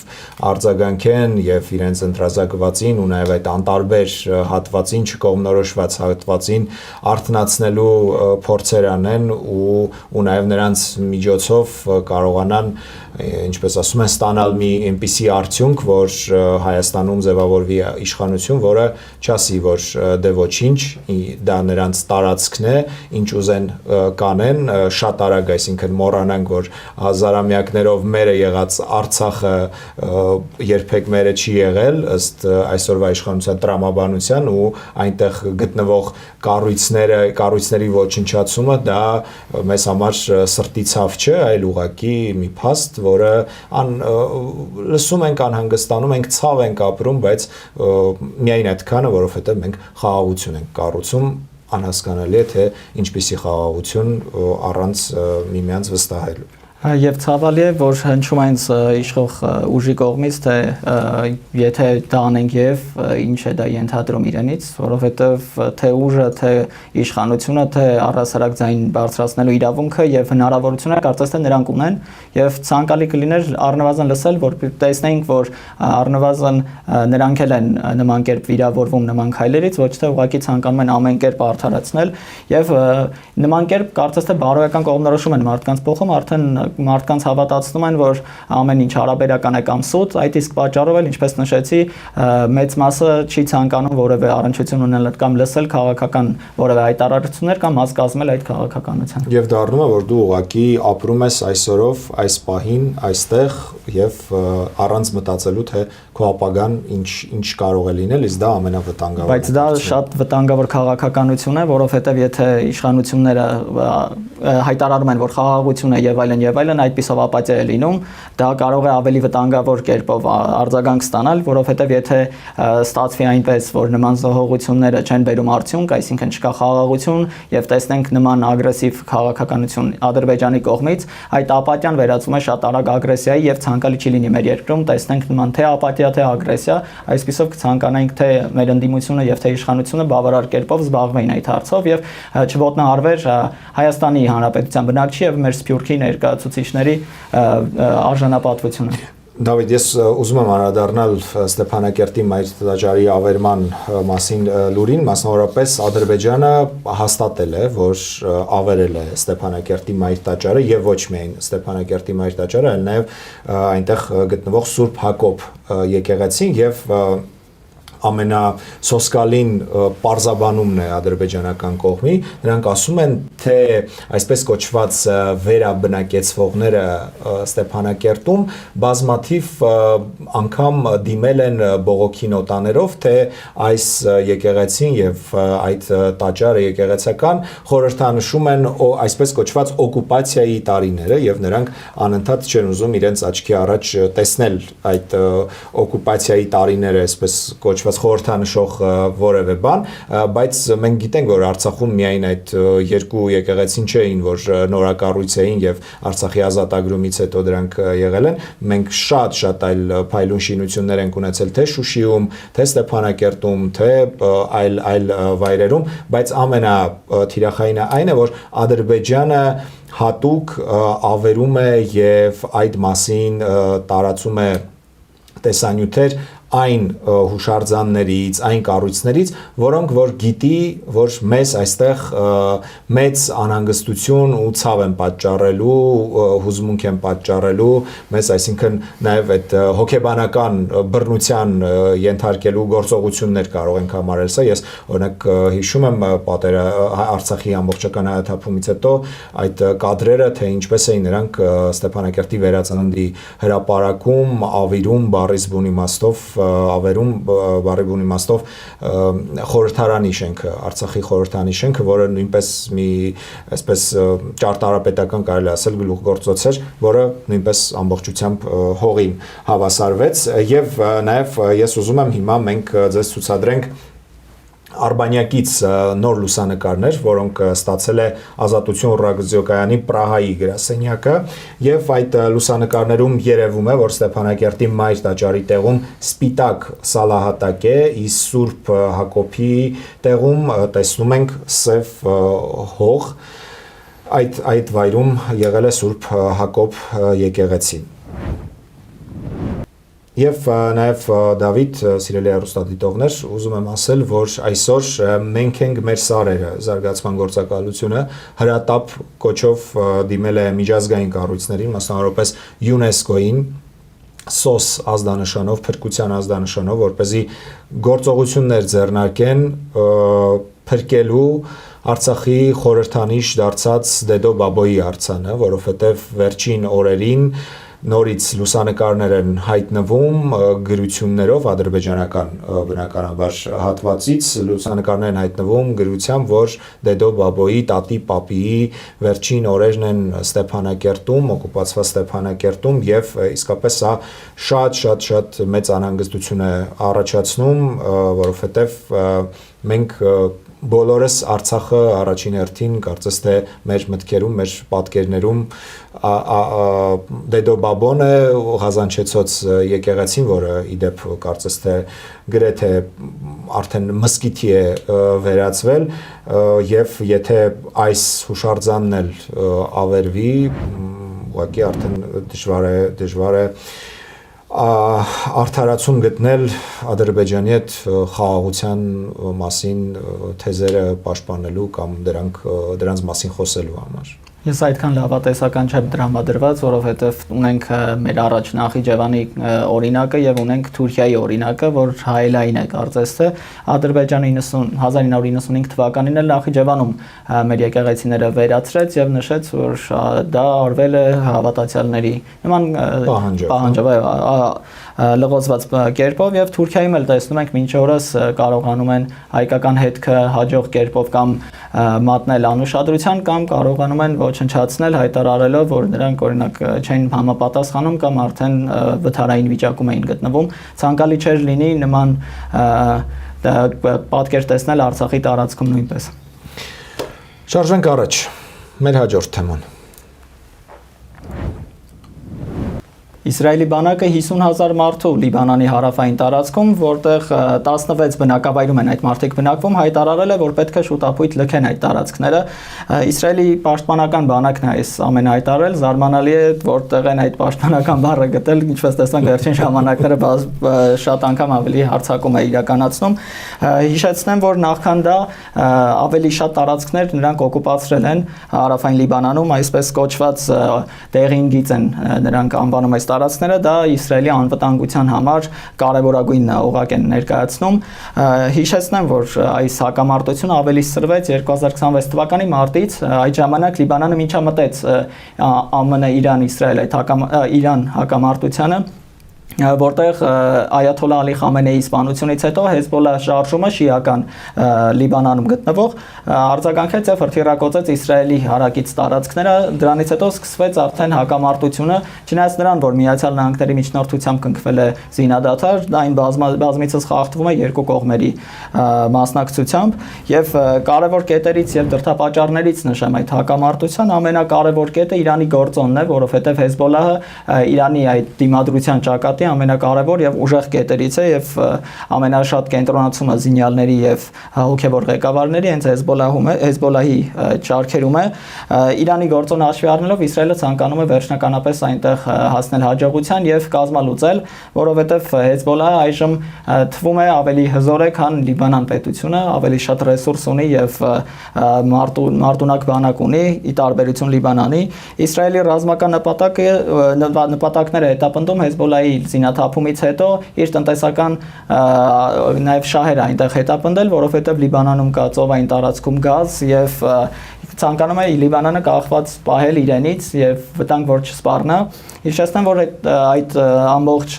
A: արձագանքեն եւ իրենց ընտրազանգվածին ու նաեւ այդ անտարբեր հատվածին չկողմնորոշված հատվածին արթնացնելու փորձեր անեն ու նաեւ նրանց միջոցով կարողանան ինչպես ասում են, ստանալ մի այնպիսի արդյունք, որ Հայաստանում ձևավորվի իշխանություն, որը չասի, որ դե ոչինչ, դա նրանց տարածքն է, ինչ ուզեն կանեն, շատ արագ, այսինքն մոռանանք, որ հազարամյակներով մերը եղած Արցախը երբեք մերը չի եղել, ըստ այսօրվա իշխանության տրամաբանության ու այնտեղ գտնվող կառույցների ոչնչացումը դա մեզ համար սրտի ցավ չէ, այլ ուղղակի մի փաստ, որը լսում ենք, անհանգստանում ենք, ցավ ենք ապրում, բայց միայն այդքանը, որովհետև մենք խաղաղություն ենք կառուցում, անհասկանալի է, թե ինչպիսի խաղաղություն առանց միմյանց վստահելու։
B: Եվ ցավալի է, որ հնչում այնց իշխող ուժի կողմից, թե եթե դա անենք եւ ինչ է դա ենթադրում իրենից, որովհետեւ թե ուժը, թե իշխանությունը, թե առհասարակ ձայն բարձրացնելու իրավունքը եւ հնարավորությունը կարծես թե նրանք ունեն եւ ցանկալի կլիներ առնվազն լսել, որ տեսնեինք, որ առնվազն նրանք էլ են նման կերպ վիրավորվում նման քայլերից, ոչ թե ուղղակի ցանկանում են ամեն կերպ արդարացնել եւ նման կերպ կարծես թե բարոյական կողմնորոշում են մարդկանց փոխում, արդեն մարդկանց հավատացնում են, որ ամեն ինչ հարաբերական է կամ սուտ, այդ իսկ պատճառով էլ, ինչպես նշեցի, մեծ մասը չի ցանկանում որևէ առնչություն ունենալ կամ լսել քաղաքական որևէ հայտարարություններ կամ մաս կազմել այդ քաղաքականության։
A: Եվ դառնում է, որ դու ուղղակի ապրում ես այսօրով, այս պահին, այստեղ եւ առանց մտածելու, թե քո ապագան ինչ կարող է լինել, իսկ դա ամենավտանգավորը։
B: Բայց դա շատ վտանգավոր քաղաքականություն է, որովհետեւ եթե իշխանությունները հայտարարում են, որ խաղաղություն է եւ այլն, այդպիսով ապատիա է լինում, դա կարող է ավելի վտանգավոր կերպով արձագանք ստանալ, որովհետեւ եթե ստացվի այնպես, որ նման զոհողությունները չեն բերում արդյունք, այսինքն չկա խաղաղություն եւ տեսնենք նման ագրեսիվ քաղաքականություն Ադրբեջանի կողմից, այդ ապատիան վերածվում է շատ արագ ագրեսիայի եւ ցանկալի չի լինի մեր երկրում, տեսնենք նման թե ապատիա, թե ագրեսիա, այսպիսով կցանկանայինք թե մեր ընդդիմությունը եւ թե իշխանությունը բավարար կերպով զբաղվեին այդ հարցով եւ չոտնահարվեր Հայաստանի Հանրապետության բնակչի եւ մեր Սփյուռքի ներկայացուցիչների արժանապատվությունը։
A: Դավիթ, ես ուզում եմ անդրադառնալ Ստեփանակերտի մայր տաճարի ավերման մասին լուրին, մասնավորապես Ադրբեջանը հաստատել է, որ ավերել է Ստեփանակերտի մայր տաճարը եւ ոչ միայն Ստեփանակերտի մայր տաճարը, այլ նաեւ այնտեղ գտնվող Սուրբ Հակոբ եկեղեցին եւ ամենասոսկալին պարզաբանումն է ադրբեջանական կողմի, նրանք ասում են, թե այսպես կոչված վերաբնակեցվողները Ստեփանակերտում բազմաթիվ անգամ դիմել են բողոքի նոտաներով, թե այս եկեղեցին եւ այդ տաճարը եկեղեցական խորհրդանշում են այսպես կոչված օկուպացիայի տարիները եւ նրանք անընդհատ չեն ուզում իրենց աչքի առաջ տեսնել այդ օկուպացիայի տարիները, այսպես կոչված խորհրդանշող որևէ բան, բայց մենք գիտենք, որ Արցախում միայն այդ երկու եկեղեցին չէին, որ նորակառույց էին եւ Արցախի ազատագրումից հետո դրանք եղել են, մենք շատ այլ փայլուն շինություններ ենք ունեցել թե Շուշիում, թե Ստեփանակերտում, թե այլ վայրերում, բայց ամենաթիրախայինը այն է, որ Ադրբեջանը հատուկ ավերում է եւ այդ մասին տարածում է տեսանյութեր այն հուշարձաններից, այն կառույցներից, որոնք որ գիտի, որ մեզ այստեղ մեծ անհանգստություն ու ցավ են պատճառելու, հուզմունք են պատճառելու, մեզ այսինքն նաև այդ հոգեբանական բռնության ենթարկելու գործողություններ կարող ենք համարել սա, ես օրինակ հիշում եմ Արցախի ամբողջական հայաթափումից հետո այդ կադրերը, թե ինչպես էին նրանք Ստեփանակերտի վերածննդի հրապարակում, ավիրում, բառից բուն իմաստով ավերում բարի բուն իմաստով խորհրդարանի շենքը, Արցախի խորհրդարանի շենքը, որը նույնպես մի այսպես ճարտարապետական կարելի ասել գլուխգործոց էր, որը նույնպես ամբողջությամբ հողին հավասարվեց եւ նաեւ ես ուզում եմ հիմա մենք ձեզ ցուցադրենք Արբանյակից նոր լուսանկարներ, որոնք ստացել է Ազատություն ռադիոկայանի Պրահայի գրասենյակը եւ այդ լուսանկարներում երևում է, որ Ստեփանակերտի մայր տաճարի տեղում սպիտակ սալահատակ է, իսկ Սուրբ Հակոբի տեղում տեսնում ենք սև հող, այդ վայրում եղել է Սուրբ Հակոբ եկեղեցին։ Եվ նաև Դավիթ, սիրելի հեռուստադիտողներ, ուզում եմ ասել, որ այսօր մենք ենք մեր սարերը զարգացման գործակալությունը հրատապ կոչով դիմել է միջազգային կառույցներին, մասնավորապես ՅՈՒՆԵՍԿՕ-ին, SOS ազդանշանով, փրկության ազդանշանով, որպեսզի գործողություններ ձեռնարկեն փրկելու Արցախի խորհրդանիշ դարձած Դեդո Բաբոյի արձանը, որովհետև վերջին օրերին նորից լուսանկարներ են հայտնվում գրություններով ադրբեջանական բնականաբար հատվածից լուսանկարներ են հայտնվում գրությամբ, որ Դեդո Բաբոյի տատի պապիի վերջին օրերն են Ստեփանակերտում, օկուպացված Ստեփանակերտում եւ իսկապես սա շատ մեծ անհանգստություն է առաջացնում, որովհետեւ մենք բոլորս Արցախը առաջին հերթին կարծես թե մեր մտքերում, մեր պատկերներում Դեդո Բաբոն է Ղազանչեցոց եկեղեցին, որը իդեպ կարծես թե գրեթե արդեն մզկիթի է վերածվել եւ եթե այս հուշարձանն էլ ավերվի, ուղղակի արդեն դժվար է արդարացում գտնել Ադրբեջանի հետ խաղաղության մասին թեզերը պաշտպանելու կամ դրանց մասին խոսելու համար։
B: Ես այդքան լավատեսական չեմ դրամադրված, որովհետև ունենք մեր առաջ Նախիջևանի օրինակը եւ ունենք Թուրքիայի օրինակը, որ հայելային է կարծես թե Ադրբեջանը 1995 թվականին էլ Նախիջևանում մեր եկեղեցիները վերացրեց եւ նշեց, որ դա արվել է հավատացյալների նման պահանջով լղոզված կերպով եւ Թուրքիայում էլ տեսնում ենք մինչ օրս կարողանում են հայկական հետքը հաջող կերպով կամ մատնել անուշադրության կամ կարողանում են ոչնչացնել հայտարարելով, որ նրանք օրինակ չեն համապատասխանում կամ արդեն վթարային վիճակում էին գտնվում, ցանկալի չէր լինի նման պատկեր տեսնել Արցախի տարածքում նույնպես։
A: Շարժենք առաջ, մեր հաջորդ թեման։
B: Իսրայելի բանակը 50,000 մարդու Լիբանանի հարավային տարածքում, որտեղ 16 բնակավայրում են այդ մարդիկ բնակվում, հայտարարել է, որ պետք է շուտապույտ լքեն այդ տարածքները։ Իսրայելի պաշտպանական բանակն է այս ամենը հայտարարել, զարմանալի է, որտեղ են այդ պաշտպանական բառը գտել, ինչպես տեսանք վերջին ժամանակները շատ անգամ ավելի հարձակում է իրականացնում։ Հիշեցնեմ, որ նախքան դա ավելի շատ տարածքներ նրանք օկուպացրել են հարավային Լիբանանում, այսպես կոչված տեղին գիծ են նրանք անվանում այս տարածքները, դա Իսրայելի անվտանգության համար կարևորագույն օղակ են ներկայացնում։ Հիշեցնեմ, որ այս հակամարտությունը ավելի սրվեց 2026 թվականի մարտից, այդ ժամանակ Լիբանանը միջամտեց ԱՄՆ-Իրան-Իսրայել Իրան հակամարտությանը, որտեղ Այաթոլլա Ալի Խամենեի սպանությունից հետո Հեզբոլլա շարժումը շիական Լիբանանում գտնվող արձագանքեց եւ հրթիռակոծեց Իսրայելի հարակից տարածքները, դրանից հետո սկսվեց արդեն հակամարտությունը, չնայած նրան, որ Միացյալ Նահանգների միջնորդությամբ կնքվել է զինադադար, այն բազմիցս խախտվում է երկու կողմերի մասնակցությամբ եւ կարևոր կետերից եւ դրդապատճառներից նշեմ այդ հակամարտության ամենակարևոր կետը Իրանի գործոնն է, որովհետեւ Հեզբոլլահը Իրանի այդ դիմադրության ճակատի ամենակարևոր եւ ուժեղ կետերից է եւ ամենաշատ կենտրոնացումը զինյալների եւ հոգեվոր ղեկավարների հենց Հեզբոլլահի ճարքերում է։ Իրանի գործոնը հաշվի առնելով Իսրայելը ցանկանում է վերջնականապես այնտեղ հասնել հաջողության եւ կազմալուծել, որովհետեւ Հեզբոլլահը այժմ թվում է ավելի հզոր է, քան Լիբանան պետությունը, ավելի շատ ռեսուրս ունի եւ մարտունակ բանակ ունի՝ ի տարբերություն Լիբանանի։ Իսրայելի ռազմական նպատակները հետապնդում Հեզբոլլահի զինաթափումից հետո իր տնտեսական նաև շահերը այնտեղ հետապնդել, որովհետև Լիբանանում կա ծովային տարածքում գազ եւ ցանկանում է Լիբանանը կախված պահել իրենից եւ վտանգ որ չսպառնա։ Հիշեցնեմ, որ այդ ամբողջ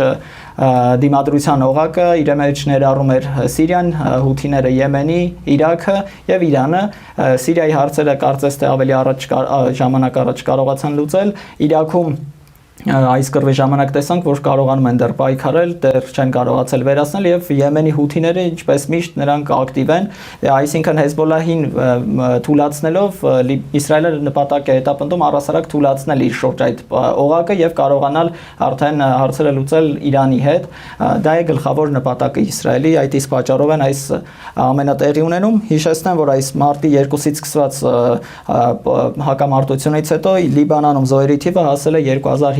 B: դիմադրության օղակը իր մեջ ներառում էր Սիրիան, հութիները Եմենի, Իրաքը եւ Իրանը։ Սիրիայի հարցերը կարծես թե ավելի ժամանակ առաջ կարողացան լուծել։ Իրաքում այս կռվի ժամանակ տեսանք, որ կարողանում են դեռ պայքարել, դեռ չեն կարողացել վերացնել եւ Եմենի հութիները ինչպես միշտ նրանք ակտիվ են, այսինքն Հեզբոլլահին թուլացնելով Իսրայելը նպատակ է հետապնդում առասարակ թուլացնել իր շուրջ այդ օղակը եւ կարողանալ արդեն հարցերը լուծել Իրանի հետ։ Դա է գլխավոր նպատակը Իսրայելի, այդ իսկ պատճառով են այս ամենը տեղի ունենում։ Հիշեցնեմ, որ այս մարտի 2-ից սկսված հակամարտությունից հետո Լիբանանում զոհերի թիվը հասել է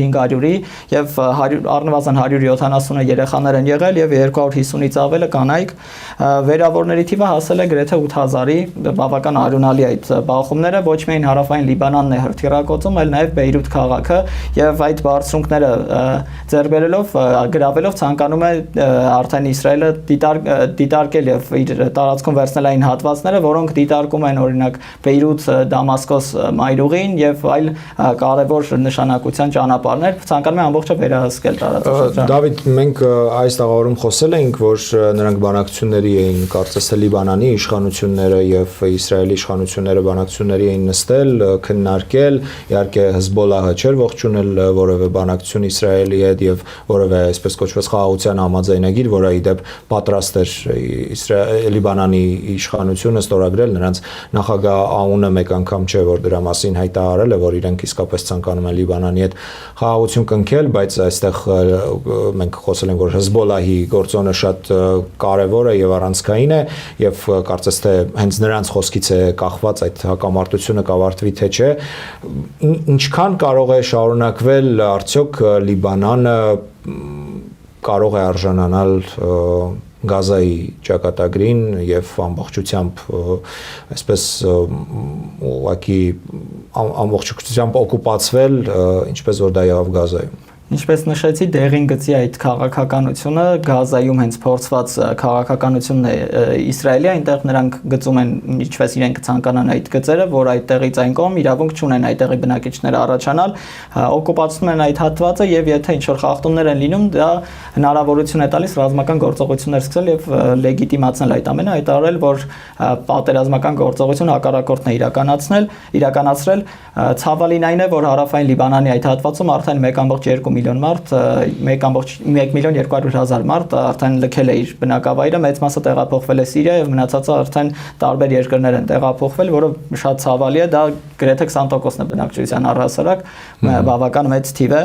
B: 500-ի եւ առնվազն 170 երեխաներ են եղել եւ 250-ից ավելը կանայք, վերավորների թիվը հասել է գրեթե 8000-ի, բավական արյունալի այդ բախումները, ոչ միայն հարավային Լիբանանն է հրթիռակոծում, այլ նաեւ Բեյրութ քաղաքը եւ այդ բարձունքները ձեռք բերելով գրավելով ցանկանում է արդեն Իսրայելը դիտարկել եւ իր տարածքում վերցնել այն հատվածները, որոնք դիտարկում են օրինակ Բեյրութ, Դամասկոս մայրուղին եւ այլ կարևոր նշանակության ճանապարհներ, ցանկանում է ամբողջը վերահսկել տարածաշրջանը։
A: Դավիթ, մենք այս տաղավարում խոսել էինք, որ նրանք բանակցությունների էին, կարծես թե Լիբանանի իշխանությունները եւ Իսրայելի իշխանությունները բանակցությունների էին նստել, քննարկել, իհարկե Հեզբոլահը չէր ողջունել որևէ բանակցություն Իսրայելի հետ եւ որևէ այսպես կոչված խաղաղության համաձայնագիր, որը ի դեպ պատրաստ էր Լիբանանի իշխանությունը ստորագրել, նրանց նախագահ Աունը մեկ անգամ չէ որ դրա մասին հայտարարել է, որ իրենք իսկապես ցանկանում են Լիբանանի հետ խաղաղություն կնքել, բայց այստեղ մենք խոսել ենք, որ Հեզբոլահի գործոնը շատ կարևոր է եւ առանցքային է եւ կարծես թե հենց նրանց խոսքից է կախված այդ հակամարտությունը կավարտվի թե չէ, ինչքան կարող է շարունակվել արդյոք Լիբանանը կարող է արժանանալ Գազայի ճակատագրին եւ ամբողջությամբ այսպես ուղղակի ամբողջությամբ օկուպացվել, ինչպես որ դա եղավ Գազայում։
B: Ինչպես նշեցի, դեղին գծի այդ քաղաքականությունը Գազայում հենց փորձված քաղաքականությունն է Իսրայելի, այնտեղ նրանք գծում են ինչպես իրենք ցանկանան այդ գծերը, որ այդտեղից այն կողմ իրավունք չունեն այդտեղի բնակիչները առաջանալ, օկուպացնում են այդ հատվածը եւ եթե ինչ-որ խախտումներ են լինում, դա հնարավորություն է տալիս ռազմական գործողություններ սկսել եւ լեգիտիմացնել այդ ամենը, հայտարարել, որ պատերազմական գործողություն հակառակորդն է իրականացրել, ցավալին այն է, որ հարավային Լիբանանի այդ հատվածում արդեն 1.2 միլիոն մարդ, 1.200.000 մարդ արդեն լքել է իր բնակավայրը, մեծ մասը տեղափոխվել է Սիրիա եւ մնացածը արդեն տարբեր երկրներ են տեղափոխվել, որը շատ ցավալի է, դա գրեթե 20%-ն է բնակչության առհասարակ, բավական մեծ թիվ է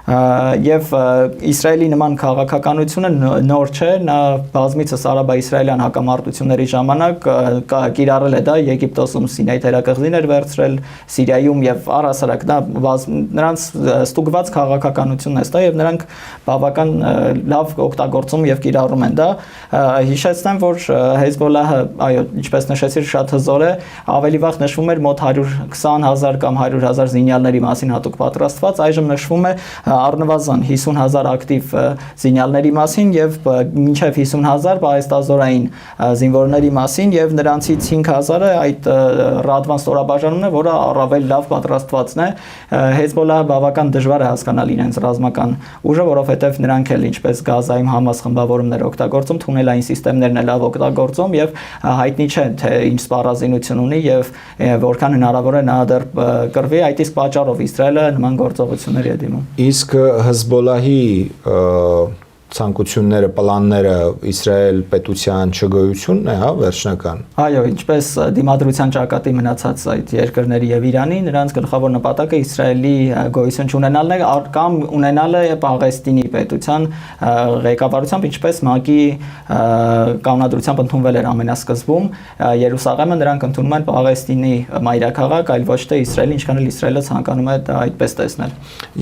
B: եւ Իսրայելի նման քաղաքականությունը նոր չէ, նա բազմիցս արաբա-իսրայելյան հակամարտությունների ժամանակ կիրառել է դա Եգիպտոսում Սինայի թերակղզին էր վերցրել, Սիրիայում եւ առհասարակ դա նրանց ստուգված քաղաքականությունն է ստա եւ նրանք բավական լավ օգտագործում եւ կիրառում են դա։ Հիշեցնեմ, որ Հեզբոլահը, այո, ինչպես նշեցի, շատ հզոր է, ավելի վաղ նշվում էր մոտ 120,000 կամ 100,000 զինյալների մասին հատուկ պատրաստված, այժմ նշվում է առնվազն 50,000 ակտիվ զինյալների մասին եւ մինչեւ 50,000 պահեստազորային զինվորների մասին եւ նրանցից 5,000-ը այդ ռադվան ստորաբաժանումն է, որը առավել լավ պատրաստվածն է։ Հեզբոլահը բավական դժվար է հասկանալ իրենց ռազմական ուժը, որովհետեւ նրանք էլ ինչպես Գազայում Համաս խմբավորումներ օգտագործում, թունելային համակարգերն էլ լավ օգտագործում եւ հայտնի չէ թե ինչ սպառազինություն ունի եւ որքան հնարավոր է նա դեռ կրվի, այդ իսկ պատճառով Իսրայելը նման գործողությունների է դիմում։
A: Իսկ Հեզբոլահի ցանկությունները, պլանները Իսրայել պետության չգոյությունն է, հա, վերջնական։
B: Այո, ինչպես դիմադրության ճակատի մնացած այդ երկրների եւ Իրանի, նրանց գլխավոր նպատակը Իսրայելի գոյություն չունենալն է կամ ունենալը Պաղեստինի պետության ղեկավարությամբ, ինչպես ՄԱԿ-ի կանոնադրությամբ ընդունվել էր ամենասկզբում, Երուսաղեմը նրանք ընդունում են Պաղեստինի մայրաքաղաք, այլ ոչ թե Իսրայելի, ինչքան էլ Իսրայելը ցանկանում է դա այդպես տեսնել։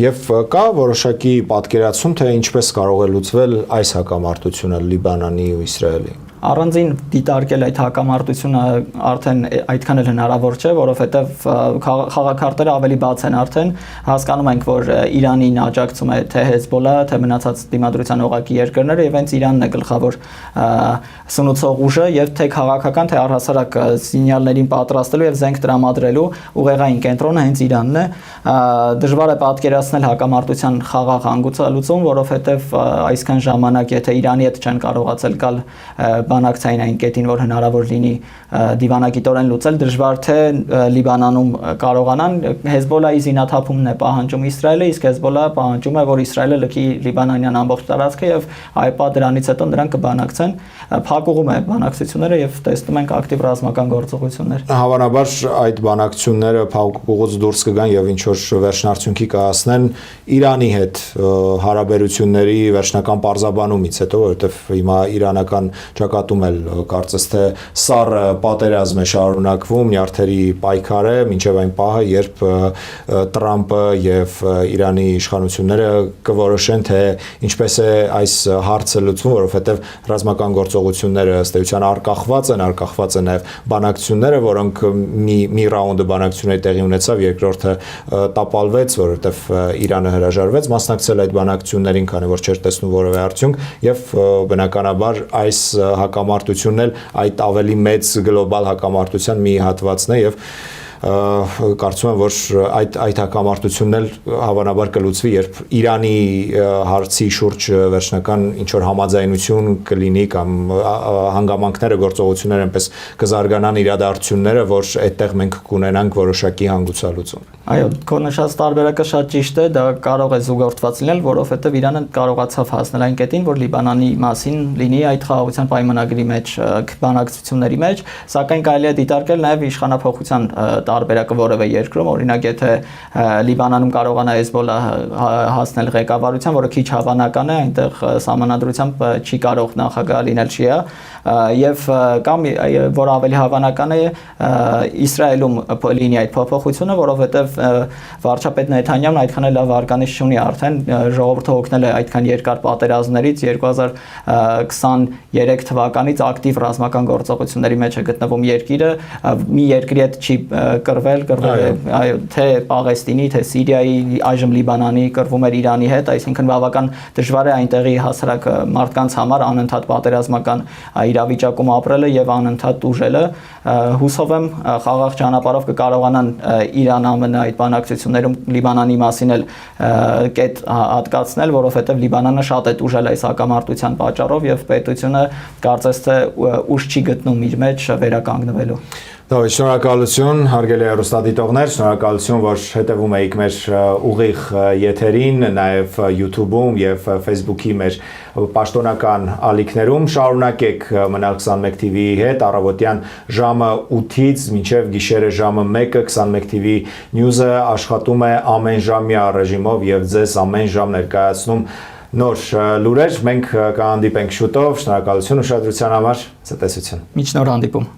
A: Եվ կա որոշակի պատկերացում, թե ինչպես կարող է լուծվել այս հակամարտությունը Լիբանանի ու Իսրայելի։
B: Առանձին դիտարկել այդ հակամարտությունը արդեն այդքան էլ հնարավոր չէ, որովհետև խաղաքարտերը ավելի բաց են արդեն, հասկանում ենք, որ Իրանին աջակցում է թե Հեզբոլահը, թե մնացած դիմադրության օղակի երկրները եւ հենց Իրանն է գլխավոր սնուցող ուժը եւ թե քաղաքական, թե առհասարակ զինյալներին պատրաստելու եւ զենք տրամադրելու ուղեղային կենտրոնը հենց Իրանն է։ Դժվար է պատկերացնել հակամարտության խաղաղ հանգուցալուծում, որովհետև այսքան ժամանակ եթե Իրանի հետ չեն կարողացել գալ բանակցային այն կետին, որ հնարավոր լինի դիվանագիտորեն լուծել, դժվար թե Լիբանանում կարողանան։ Հեզբոլահի զինաթափումն է պահանջում Իսրայելը, իսկ Հեզբոլահը պահանջում է, որ Իսրայելը լքի լիբանանյան ամբողջ տարածքը եւ այպա դրանից հետո նրանք կբանակցեն։ Փակուղում է բանակցությունները եւ տեսնում ենք ակտիվ ռազմական գործողություններ։
A: Հավանաբար այդ բանակցությունները փակուղուց դուրս կգան եւ ինչ որ վերջնարդյունքի կհասնեն Իրանի հետ հարաբերությունների վերջնական պարզաբանումից հետո, որովհետեւ հիմա իրանական նկատում էլ կարծես թե սառը պատերազմ է շարունակվում, նյարդերի պայքար է, մինչև այն պահը, երբ Տրամպը եւ Իրանի իշխանությունները կորոշեն, թե ինչպես է այս հարցը լուծվում, որովհետեւ ռազմական գործողությունները ըստ էության արկախված են նաեւ բանակցությունները, որոնք մի ռաունդը բանակցությունների տեղի ունեցավ, երկրորդը տապալվեց, որովհետեւ Իրանը հրաժարվեց մասնակցել այդ բանակցություններին, քանի որ չէր տեսնում որևէ արդյունք, եւ բնականաբար այս հակամարտությունն էլ այդ ավելի մեծ գլոբալ հակամարտության մի հատվածն է եւ կարծում եմ, որ այդ հակամարտությունն էլ հավանաբար կլուծվի, երբ Իրանի հարցի շուրջ վերջնական ինչ որ համաձայնություն կլինի կամ հանգամանքները, գործողությունները այնպես կզարգանան իրադարձությունները, որ այդտեղ մենք կունենանք որոշակի հանգուցալուծում։
B: Այո, քո նշած տարբերակը շատ ճիշտ է, դա կարող է զուգորդված լինել, որովհետև Իրանը կարողացավ հասնել այն կետին, որ Լիբանանի մասին լինի այդ խաղաղության պայմանագրի մեջ, բանակցությունների մեջ, սակայն կարելի է դիտարկել նաև իշխանափոխության տարբերակը որևէ երկրում, օրինակ եթե Լիբանանում կարողանա Հեզբոլլա հասնել ղեկավարության, որը քիչ հավանական է, այնտեղ սահմանադրությամբ չի կարող նախագահ լինել շիա, եւ կամ որ ավելի հավանական է Իսրայելում լինի այդ փոփոխությունը, որովհետեւ վարչապետ Նեթանյահուն այդքան լավ արգանիշ չունի արդեն, ժողովուրդը օգնել է այդքան երկար պատերազմներից, 2023 թվականից ակտիվ ռազմական գործողությունների մեջ է գտնվում երկիրը, մի երկրի հետ չի կռվել է, այո, թե Պաղեստինի, թե Սիրիայի, այժմ Լիբանանի, կռվում էր Իրանի հետ, այսինքն բավական դժվար է այնտեղի հասարակ մարդկանց համար անընդհատ պատերազմական իրավիճակում ապրելը եւ անընդհատ ուժելը, հուսով եմ խաղաղ ճանապարհով կկարողանան Իրան ԱՄՆ այդ բանակցություններում Լիբանանի մասին էլ կետ հատկացնել, որովհետեւ Լիբանանը շատ է ուժել այս հակամարտության պատճառով եւ պետությունը կարծես թե ուժ չի գտնում իր մեջ վերականգնվելու։
A: Շնորհակալություն, հարգելի հեռուստադիտողներ, շնորհակալություն, որ հետևում եք մեր ուղիղ եթերին, նաև YouTube-ում եւ Facebook-ի մեր պաշտոնական ալիքներում։ Շարունակեք մնալ 21 TV-ի հետ, առավոտյան ժամը 8-ից մինչև գիշերը ժամը 1-ը 21 TV News-ը աշխատում է ամեն ժամյա ռեժիմով եւ ձեզ ամեն ժամ ներկայացնում նոր լուրեր։ Մենք կհանդիպենք շուտով։ Շնորհակալություն ուշադրության համար։ Ցտեսություն։
B: Մինչ նոր հանդիպում։